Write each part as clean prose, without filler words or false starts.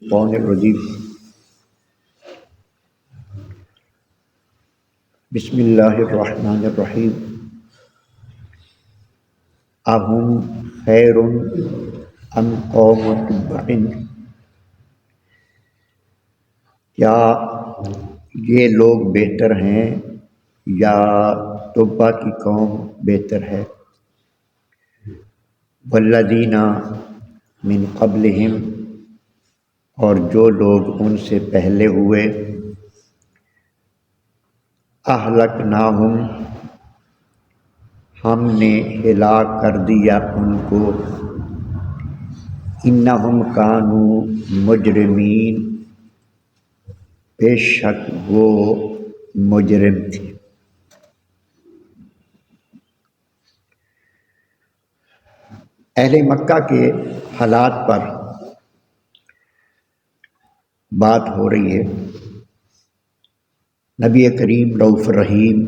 الشیطان الرجیم بسم اللہ الرحمن الرحیم اہم خیر ام قوم تبع، کیا یہ لوگ بہتر ہیں یا تبع کی قوم بہتر ہے؟ والذین من قبلہم، اور جو لوگ ان سے پہلے ہوئے، اہلکناہم، ہم نے ہلاک کر دیا ان کو، انہم کانوا مجرمین، بے شک وہ مجرم تھے۔ اہل مکہ کے حالات پر بات ہو رہی ہے۔ نبی کریم رؤوف الرحیم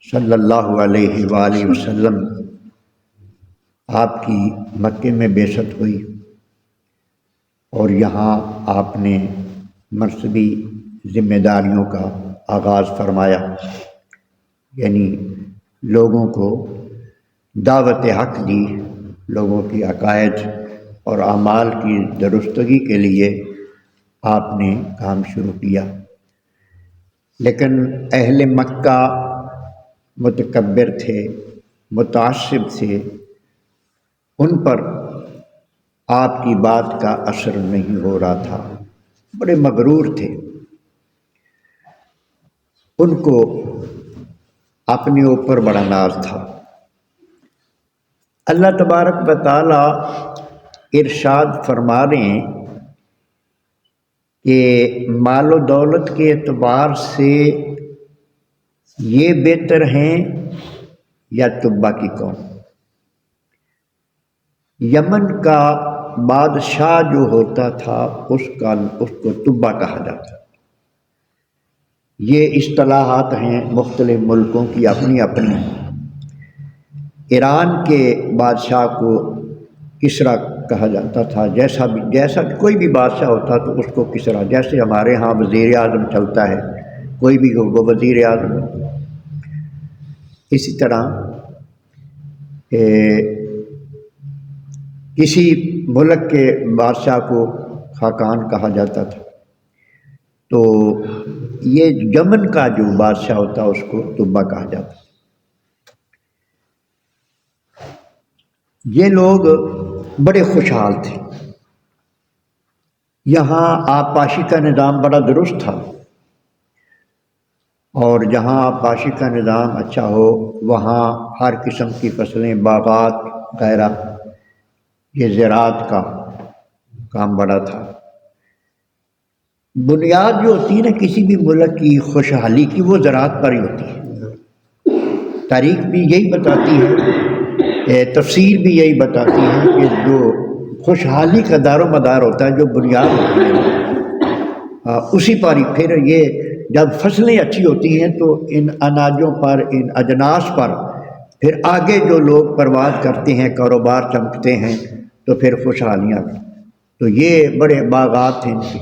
صلی اللہ علیہ وآلہ وسلم آپ کی مکے میں بعثت ہوئی اور یہاں آپ نے منصبی ذمہ داریوں کا آغاز فرمایا، یعنی لوگوں کو دعوت حق دی، لوگوں کی عقائد اور اعمال کی درستگی کے لیے آپ نے کام شروع کیا۔ لیکن اہل مکہ متکبر تھے، متعصب تھے، ان پر آپ کی بات کا اثر نہیں ہو رہا تھا، بڑے مغرور تھے، ان کو اپنے اوپر بڑا ناز تھا۔ اللہ تبارک و تعالی ارشاد فرما رہے ہیں کہ مال و دولت کے اعتبار سے یہ بہتر ہیں یا تبع کی قوم۔ یمن کا بادشاہ جو ہوتا تھا اس کو تبع کہا جاتا۔ یہ اصطلاحات ہیں مختلف ملکوں کی اپنی اپنی۔ ایران کے بادشاہ کو کسریٰ کہا جاتا تھا، جیسا کوئی بھی بادشاہ ہوتا تو اس کو کسریٰ، جیسے ہمارے ہاں وزیر اعظم چلتا ہے، کوئی بھی ہو وہ وزیر اعظم۔ اسی طرح کسی ملک کے بادشاہ کو خاقان کہا جاتا تھا، تو یہ یمن کا جو بادشاہ ہوتا اس کو تبع کہا جاتا۔ یہ لوگ بڑے خوشحال تھے، یہاں آبپاشی کا نظام بڑا درست تھا، اور جہاں آبپاشی کا نظام اچھا ہو وہاں ہر قسم کی فصلیں، باغات وغیرہ، یہ زراعت کا کام بڑا تھا۔ بنیاد جو ہوتی ہے نا کسی بھی ملک کی خوشحالی کی، وہ زراعت پر ہی ہوتی ہے۔ تاریخ بھی یہی بتاتی ہے، تفسیر بھی یہی بتاتی ہے کہ جو خوشحالی کا دار و مدار ہوتا ہے، جو بنیاد ہوتی ہے اسی پر ہی پھر یہ جب فصلیں اچھی ہوتی ہیں تو ان اناجوں پر، ان اجناس پر پھر آگے جو لوگ پرواز کرتے ہیں، کاروبار چمکتے ہیں، تو پھر خوشحالیاں بھی۔ تو یہ بڑے باغات ہیں ان کے۔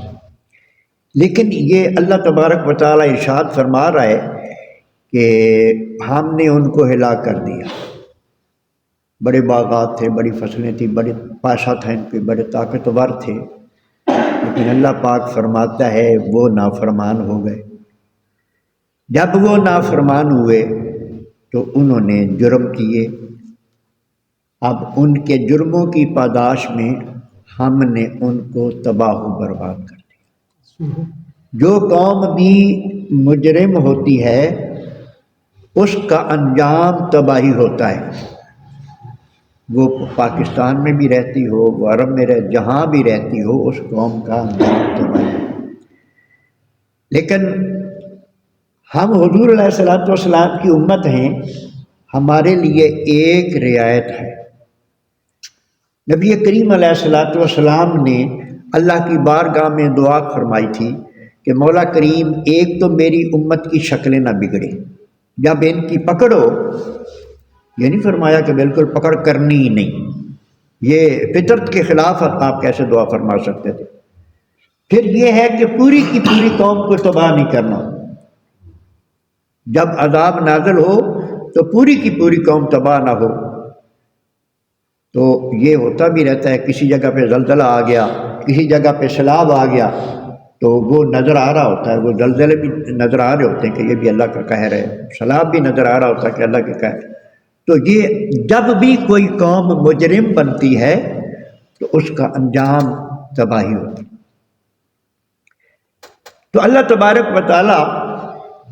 لیکن یہ اللہ تبارک و تعالیٰ ارشاد فرما رہا ہے کہ ہم نے ان کو ہلاک کر دیا۔ بڑے باغات تھے، بڑی فصلیں تھیں، بڑے پاشا تھا ان پہ، بڑے طاقتور تھے، لیکن اللہ پاک فرماتا ہے وہ نافرمان ہو گئے۔ جب وہ نافرمان ہوئے تو انہوں نے جرم کیے، اب ان کے جرموں کی پاداش میں ہم نے ان کو تباہ و برباد کر دیا۔ جو قوم بھی مجرم ہوتی ہے اس کا انجام تباہی ہوتا ہے، وہ پاکستان میں بھی رہتی ہو، وہ عرب میں جہاں بھی رہتی ہو، اس قوم کا انجام تباہی۔ لیکن ہم حضور علیہ الصلوۃ والسلام کی امت ہیں، ہمارے لیے ایک رعایت ہے۔ نبی کریم علیہ الصلوۃ والسلام نے اللہ کی بارگاہ میں دعا فرمائی تھی کہ مولا کریم ایک تو میری امت کی شکلیں نہ بگڑے، جب ان کی پکڑو، یہ نہیں فرمایا کہ بالکل پکڑ کرنی ہی نہیں، یہ فطرت کے خلاف آپ کیسے دعا فرما سکتے تھے؟ پھر یہ ہے کہ پوری کی پوری قوم کو تباہ نہیں کرنا. جب عذاب نازل ہو تو پوری کی پوری قوم تباہ نہ ہو. تو یہ ہوتا بھی رہتا ہے، کسی جگہ پہ زلزلہ آ گیا، کسی جگہ پہ سیلاب آ گیا، تو وہ نظر آ رہا ہوتا ہے، وہ زلزلے بھی نظر آ رہے ہوتے ہیں کہ یہ بھی اللہ کا قہر ہے، سیلاب بھی نظر آ رہا ہوتا ہے کہ اللہ کا قہر. تو یہ جب بھی کوئی قوم مجرم بنتی ہے تو اس کا انجام تباہی ہوتی. تو اللہ تبارک و تعالی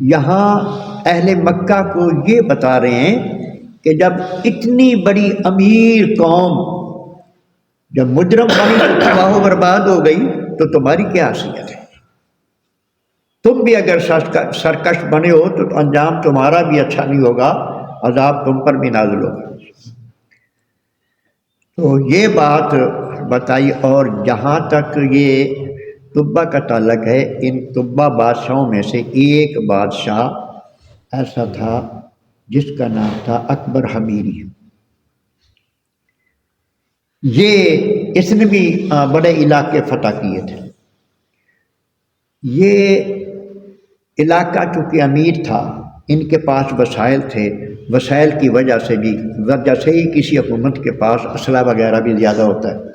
یہاں اہل مکہ کو یہ بتا رہے ہیں کہ جب اتنی بڑی امیر قوم جب مجرم بنی تو تباہ و برباد ہو گئی تو تمہاری کیا حیثیت ہے؟ تم بھی اگر سرکش بنے ہو تو انجام تمہارا بھی اچھا نہیں ہوگا، عذاب تم پر بھی نازل ہوگا. تو یہ بات بتائی. اور جہاں تک یہ تبا کا تعلق ہے، ان تبا بادشاہوں میں سے ایک بادشاہ ایسا تھا جس کا نام تھا اکبر حمیری. اس نے بھی بڑے علاقے فتح کیے تھے. یہ علاقہ چونکہ امیر تھا، ان کے پاس وسائل تھے، وسائل کی وجہ سے ہی کسی حکومت کے پاس اسلحہ وغیرہ بھی زیادہ ہوتا ہے.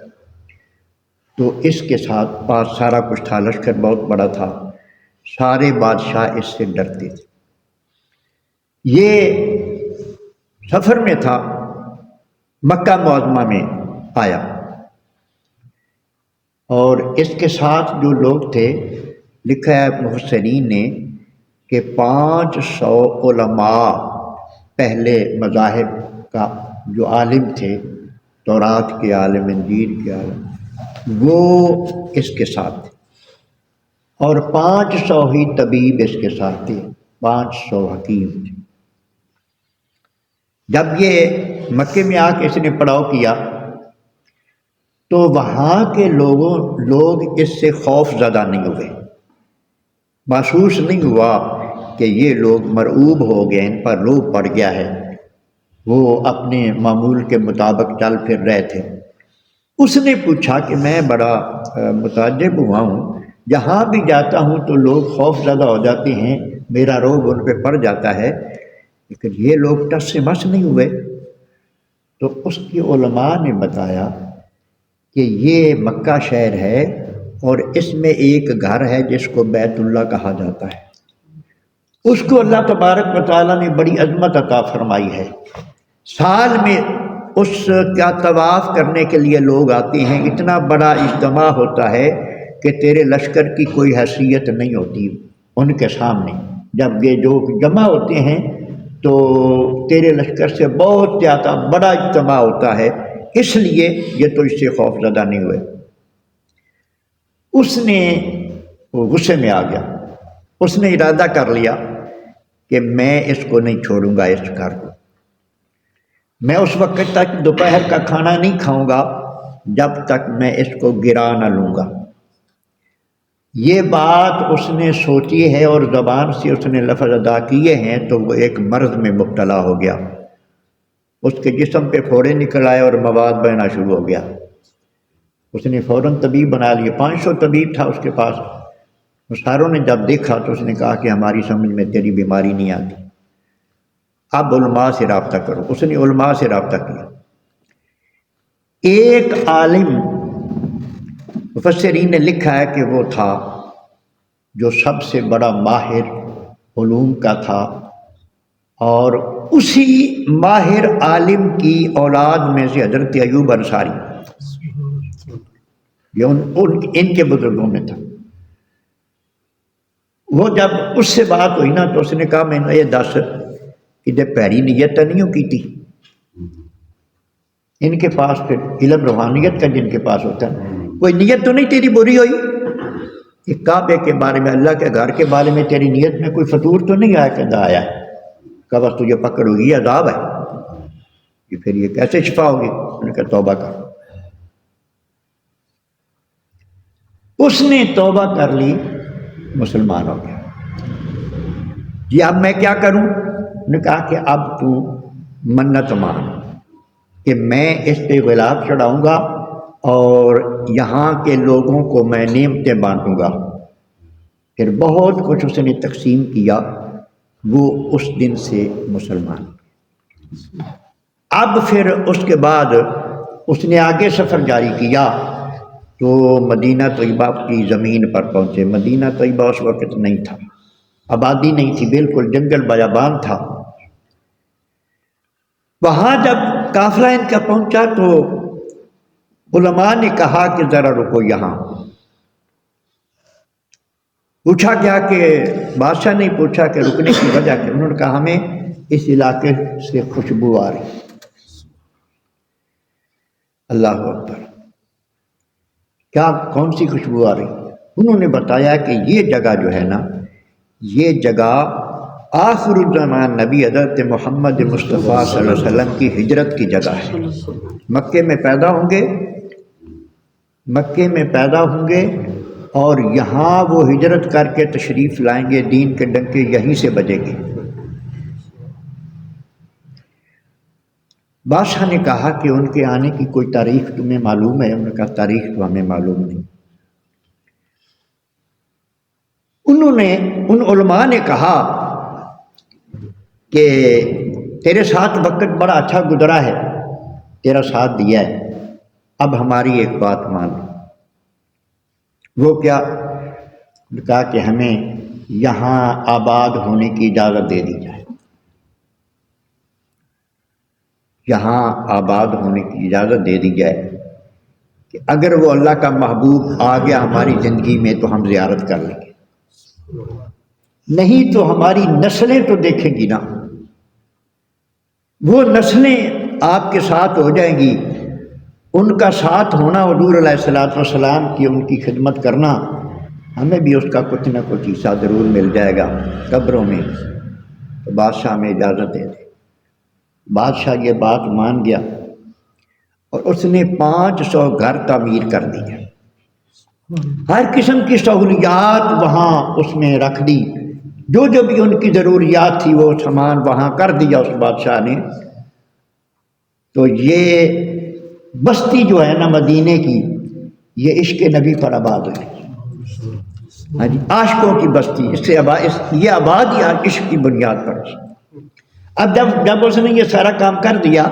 تو اس کے ساتھ پاس سارا کچھ تھا، لشکر بہت بڑا تھا، سارے بادشاہ اس سے ڈرتے تھے. یہ سفر میں تھا، مکہ معظمہ میں آیا، اور اس کے ساتھ جو لوگ تھے، لکھا ہے محسنین نے کہ 500 علماء پہلے مذاہب کا جو عالم تھے، تورات کے عالم، انجیل کے عالم، وہ اس کے ساتھ تھے، اور 500 ہی طبیب اس کے ساتھ تھے، 500 حکیم تھے. جب یہ مکے میں آ کے اس نے پڑاؤ کیا تو وہاں کے لوگ اس سے خوف زدہ نہیں ہوئے، محسوس نہیں ہوا کہ یہ لوگ مرعوب ہو گئے، ان پر روب پڑ گیا ہے. وہ اپنے معمول کے مطابق چل پھر رہے تھے. اس نے پوچھا کہ میں بڑا متعجب ہوا ہوں، جہاں بھی جاتا ہوں تو لوگ خوف زدہ ہو جاتے ہیں، میرا روب ان پہ پڑ جاتا ہے، لیکن یہ لوگ ٹس سے مس نہیں ہوئے. تو اس کی علماء نے بتایا کہ یہ مکہ شہر ہے اور اس میں ایک گھر ہے جس کو بیت اللہ کہا جاتا ہے، اس کو اللہ تبارک و تعالیٰ نے بڑی عظمت عطا فرمائی ہے. سال میں اس کا طواف کرنے کے لیے لوگ آتے ہیں، اتنا بڑا اجتماع ہوتا ہے کہ تیرے لشکر کی کوئی حیثیت نہیں ہوتی ان کے سامنے. جب یہ جو جمع ہوتے ہیں تو تیرے لشکر سے بہت زیادہ بڑا اجتماع ہوتا ہے، اس لیے یہ تو اس سے خوف زدہ نہیں ہوئے. اس نے وہ غصے میں آ گیا، اس نے ارادہ کر لیا کہ میں اس کو نہیں چھوڑوں گا، اس گھر کو میں اس وقت تک دوپہر کا کھانا نہیں کھاؤں گا جب تک میں اس کو گرا نہ لوں گا. یہ بات اس نے سوچی ہے اور زبان سے اس نے لفظ ادا کیے ہیں تو وہ ایک مرض میں مبتلا ہو گیا، اس کے جسم پہ پھوڑے نکل آئے اور مواد بہنا شروع ہو گیا. اس نے فوراً طبیب بنا لیے، 500 طبیب تھا اس کے پاس. ساروں نے جب دیکھا تو اس نے کہا کہ ہماری سمجھ میں تیری بیماری نہیں آتی، اب علماء سے رابطہ کرو. اس نے علماء سے رابطہ کیا. ایک عالم مفسرین نے لکھا ہے کہ وہ تھا جو سب سے بڑا ماہر علوم کا تھا، اور اسی ماہر عالم کی اولاد میں سے حضرت ایوب انصاری، یہ ان کے بزرگوں میں تھا. وہ جب اس سے بات ہوئی نا تو اس نے کہا میں نے یہ دس کہ جب پیری نیت نہیں کی تھی. ان کے پاس پھر علم روحانیت کا جن کے پاس ہوتا ہے، کوئی نیت تو نہیں تیری بری ہوئی؟ کہ کعبے کے بارے میں، اللہ کے گھر کے بارے میں تیری نیت میں کوئی فطور تو نہیں آیا؟ کہ آیا ہے. کہا بس تجھے پکڑ ہوگی، عذاب ہے. کہ پھر یہ کیسے شفا ہوگی؟ انہوں نے کہا توبہ کر. اس نے توبہ کر لی، مسلمان ہو گیا. جی اب میں کیا کروں؟ انہوں نے کہا کہ اب تو منت مان کہ میں اس پہ غلاف چڑھاؤں گا اور یہاں کے لوگوں کو میں نعمتیں بانٹوں گا۔ پھر بہت کچھ اس نے تقسیم کیا، وہ اس دن سے مسلمان۔ اب پھر اس کے بعد اس نے آگے سفر جاری کیا تو مدینہ طیبہ کی زمین پر پہنچے۔ مدینہ طیبہ اس وقت نہیں تھا، آبادی نہیں تھی، بالکل جنگل بیابان تھا۔ وہاں جب قافلہ ان کا پہنچا تو علماء نے کہا کہ ذرا رکو یہاں۔ پوچھا گیا کہ بادشاہ نے پوچھا کہ رکنے کی وجہ کیا؟ انہوں نے کہا ہمیں اس علاقے سے خوشبو آ رہی۔ اللہ اکبر، کیا کون سی خوشبو آ رہی؟ انہوں نے بتایا کہ یہ جگہ جو ہے نا، یہ جگہ آخر الزمان نبی حضرت محمد مصطفیٰ صلی اللہ علیہ وسلم کی ہجرت کی جگہ ہے۔ مکے میں پیدا ہوں گے اور یہاں وہ ہجرت کر کے تشریف لائیں گے، دین کے ڈنکے یہیں سے بجیں گے۔ بادشاہ نے کہا کہ ان کے آنے کی کوئی تاریخ تمہیں معلوم ہے؟ انہوں نے کہا تاریخ تو ہمیں معلوم نہیں۔ ان علماء نے کہا کہ تیرے ساتھ وقت بڑا اچھا گزرا ہے، تیرا ساتھ دیا ہے، اب ہماری ایک بات مان۔ وہ کیا؟ کہا کہ ہمیں یہاں آباد ہونے کی اجازت دے دی جائے، یہاں آباد ہونے کی اجازت دے دی جائے کہ اگر وہ اللہ کا محبوب آ گیا ہماری زندگی میں تو ہم زیارت کر لیں گے، نہیں تو ہماری نسلیں تو دیکھیں گی نا، وہ نسلیں آپ کے ساتھ ہو جائیں گی، ان کا ساتھ ہونا، حضور علیہ الصلوۃ والسلام کی ان کی خدمت کرنا، ہمیں بھی اس کا کچھ نہ کچھ حصہ ضرور مل جائے گا قبروں میں۔ تو بادشاہ میں اجازت دے دے۔ بادشاہ یہ بات مان گیا اور اس نے 500 گھر تعمیر کر دیے، ہر قسم کی سہولیات وہاں اس میں رکھ دی، جو بھی ان کی ضروریات تھی وہ سامان وہاں کر دیا اس بادشاہ نے۔ تو یہ بستی جو ہے نا مدینے کی، یہ عشق نبی پر آباد ہوئی۔ ہاں جی، عاشقوں کی بستی، اس سے یہ آباد یا عشق کی بنیاد پر۔ اب جب اس نے یہ سارا کام کر دیا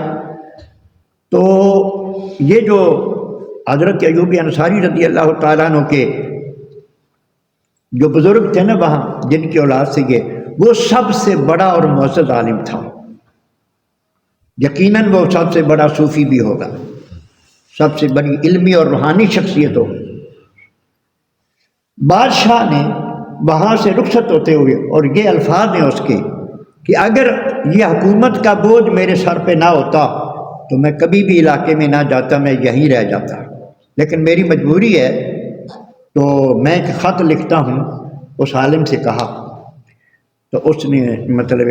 تو یہ جو حضرت ایوب انصاری رضی اللہ تعالیٰ عنہ کے جو بزرگ تھے نا وہاں، جن کی اولاد سے وہ سب سے بڑا اور معزز عالم تھا، یقیناً وہ سب سے بڑا صوفی بھی ہوگا، سب سے بڑی علمی اور روحانی شخصیت ہوگی۔ بادشاہ نے وہاں سے رخصت ہوتے ہوئے، اور یہ الفاظ ہیں اس کے کہ اگر یہ حکومت کا بوجھ میرے سر پہ نہ ہوتا تو میں کبھی بھی علاقے میں نہ جاتا، میں یہیں رہ جاتا، لیکن میری مجبوری ہے تو میں ایک خط لکھتا ہوں۔ اس عالم سے کہا تو اس نے مطلب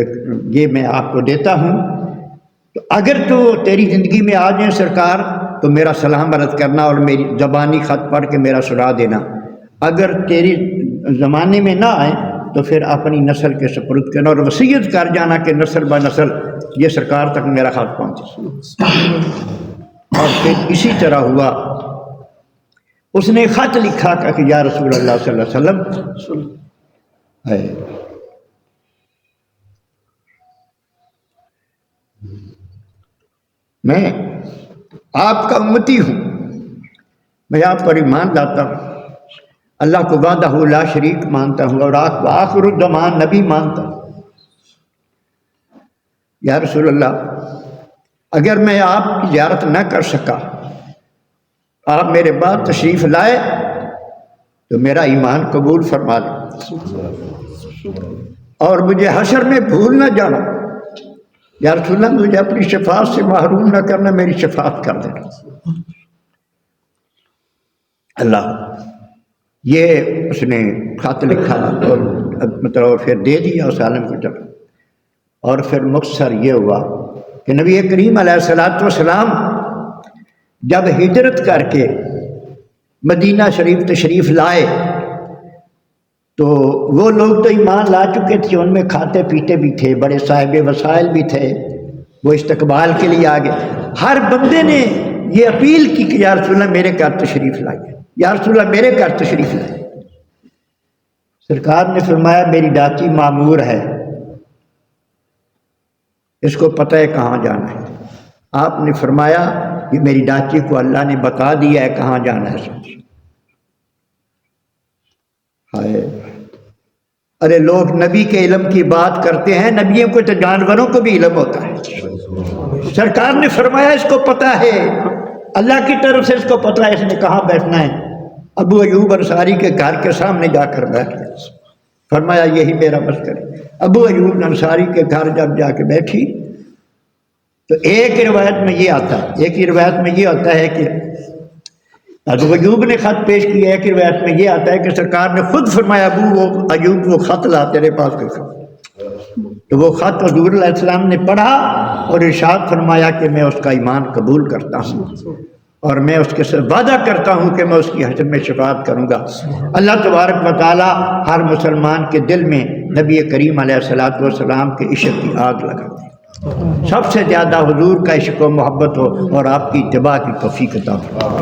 یہ میں آپ کو دیتا ہوں، تو اگر تو تیری زندگی میں آ جائیں سرکار تو میرا سلام عرض کرنا اور میری زبانی خط پڑھ کے میرا سنا دینا، اگر تیری زمانے میں نہ آئے تو پھر اپنی نسل کے سپرد کرنا اور وصیت کر جانا کہ نسل بہ نسل یہ سرکار تک میرا خط پہنچے۔ اور پھر اسی طرح ہوا، اس نے خط لکھا کہ یا رسول اللہ صلی اللہ علیہ وسلم، میں آپ کا امتی ہوں، میں آپ پر ایمان لاتا ہوں، اللہ کو وحدہ لا شریک مانتا ہوں اور آپ کو آخر الزمان نبی مانتا ہوں۔ یا رسول اللہ، اگر میں آپ کی زیارت نہ کر سکا، آپ میرے بعد تشریف لائے تو میرا ایمان قبول فرما لیں اور مجھے حشر میں بھول نہ جانا۔ یا رسول اللہ، مجھے اپنی شفاعت سے محروم نہ کرنا، میری شفاعت کر دینا۔ اللہ، یہ اس نے خط لکھا اور مطلب پھر دے دیا اس عالم کو جب، اور پھر مختصر یہ ہوا کہ نبی کریم علیہ الصلوۃ والسلام جب ہجرت کر کے مدینہ شریف تشریف لائے تو وہ لوگ تو ایمان لا چکے تھے، ان میں کھاتے پیتے بھی تھے، بڑے صاحب وسائل بھی تھے، وہ استقبال کے لیے آ گئے۔ ہر بندے نے یہ اپیل کی کہ یا رسول اللہ میرے گھر تشریف لائیے، یا رسول اللہ میرے گھر تشریف لائیے۔ سرکار نے فرمایا میری ڈاچی معمور ہے، اس کو پتہ ہے کہاں جانا ہے۔ آپ نے فرمایا کہ میری ڈاچی کو اللہ نے بتا دیا ہے کہاں جانا ہے۔ ہائے، ارے لوگ نبی کے علم کی بات کرتے ہیں، نبیوں کو تو جانوروں کو بھی علم ہوتا ہے۔ سرکار نے فرمایا اس کو پتہ ہے، اللہ کی طرف سے اس کو پتہ ہے اس نے کہاں بیٹھنا ہے۔ ابو ایوب انصاری کے گھر کے سامنے جا کر بیٹھ گیا، فرمایا یہی میرا بس کرے۔ ابو ایوب انصاری کے گھر جب جا کے بیٹھی تو ایک روایت میں یہ آتا ہے، ایک روایت میں یہ آتا ہے کہ ابو ایوب نے خط پیش کیا، ایک روایت میں یہ آتا ہے کہ سرکار نے خود فرمایا ابو ایوب وہ خط لا تیرے پاس کے خط، تو وہ خط حضور علیہ السلام نے پڑھا اور ارشاد فرمایا کہ میں اس کا ایمان قبول کرتا ہوں اور میں اس کے ساتھ وعدہ کرتا ہوں کہ میں اس کی حشر میں شفاعت کروں گا۔ اللہ تبارک و تعالی ہر مسلمان کے دل میں نبی کریم علیہ الصلوۃ والسلام کے عشق کی آگ لگا دے، سب سے زیادہ حضور کا عشق و محبت ہو اور آپ کی اتباع کی توفیق عطا فرمائے۔